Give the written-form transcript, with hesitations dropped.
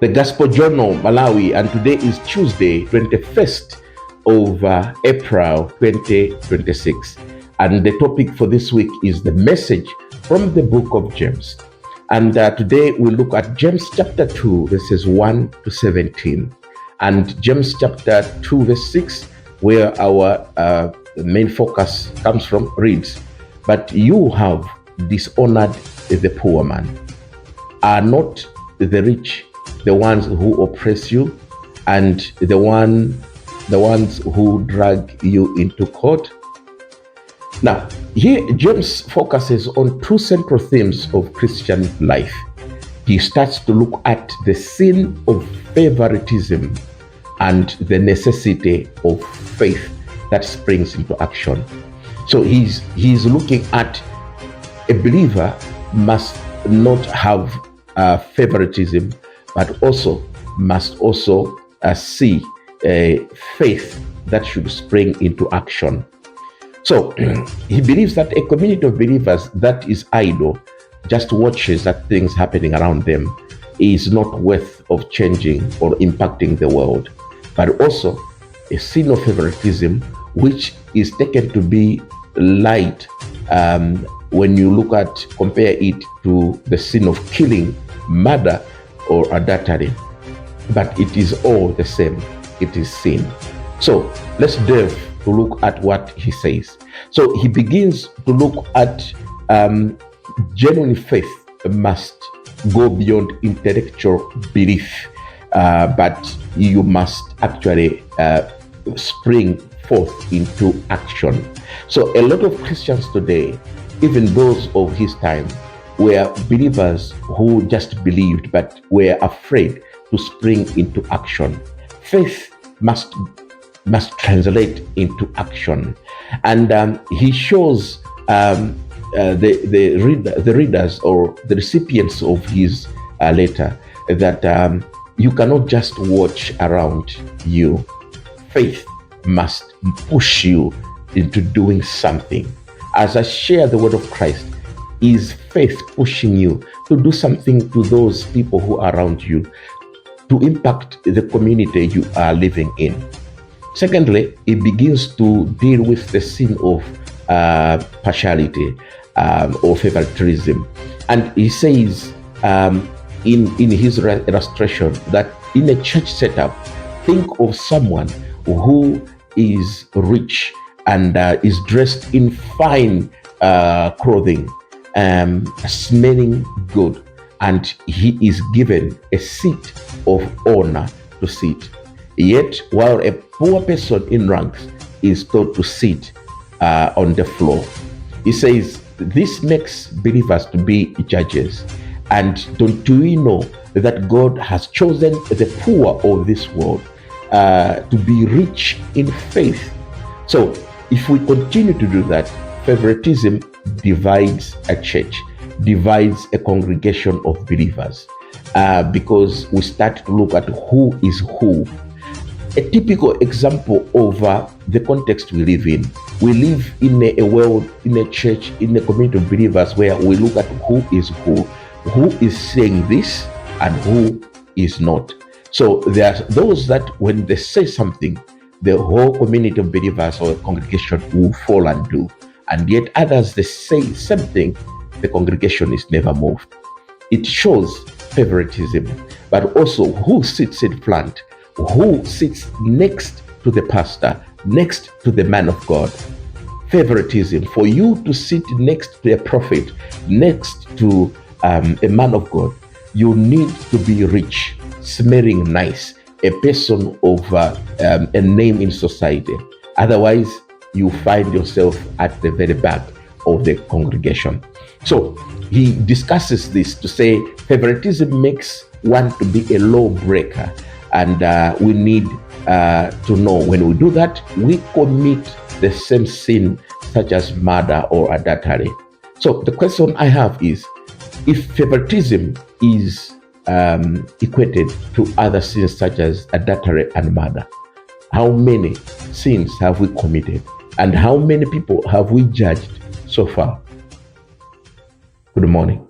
the Gospel Journal, Malawi, and today is Tuesday, 21st of April 2026. And the topic for this week is the message from the book of James. And today we look at James chapter 2, verses 1 to 17. And James chapter 2, verse 6, where our main focus comes from, reads, "But you have dishonored the poor man. Are not the rich the ones who oppress you, and the ones who drag you into court?" Now, here James focuses on two central themes of Christian life. He starts to look at the sin of favoritism and the necessity of faith that springs into action. So he's looking at a believer must not have favoritism, but must also see faith that should spring into action. So he believes that a community of believers that is idle, just watches at things happening around them, is not worth of changing or impacting the world. But also a sin of favoritism, which is taken to be light when you compare it to the sin of killing, murder, or adultery. But it is all the same. It is sin. So let's delve to look at what he says. So he begins to look at genuine faith must go beyond intellectual belief, but you must actually spring forth into action. So a lot of Christians today, even those of his time, were believers who just believed but were afraid to spring into action. Faith must translate into action, and he shows the readers or the recipients of his letter that you cannot just watch around you. Faith must push you into doing something. As I share the word of Christ, is faith pushing you to do something to those people who are around you, to impact the community you are living in? Secondly, it begins to deal with the sin of partiality or favoritism. And he says in his illustration that in a church setup, think of someone who is rich and is dressed in fine clothing, smelling good, and he is given a seat of honor to sit. Yet, while a poor person in ranks is told to sit on the floor. He says this makes believers to be judges. And don't we know that God has chosen the poor of this world to be rich in faith? So if we continue to do that, favoritism divides a church, divides a congregation of believers, because we start to look at who is who. A typical example of the context we live in. We live in a world, in a church, in a community of believers where we look at who is saying this and who is not. So there are those that when they say something, the whole community of believers or congregation will fall and do. And yet others, they say something, the congregation is never moved. It shows favoritism, but also who sits in front, who sits next to the pastor, next to the man of God. Favoritism. For you to sit next to a prophet, next to a man of God, you need to be rich, smelling nice, a person of a name in society. Otherwise, you find yourself at the very back of the congregation. So he discusses this to say favoritism makes one to be a lawbreaker. And we need to know when we do that, we commit the same sin such as murder or adultery. So the question I have is, if favoritism is equated to other sins such as adultery and murder, how many sins have we committed? And how many people have we judged so far? Good morning.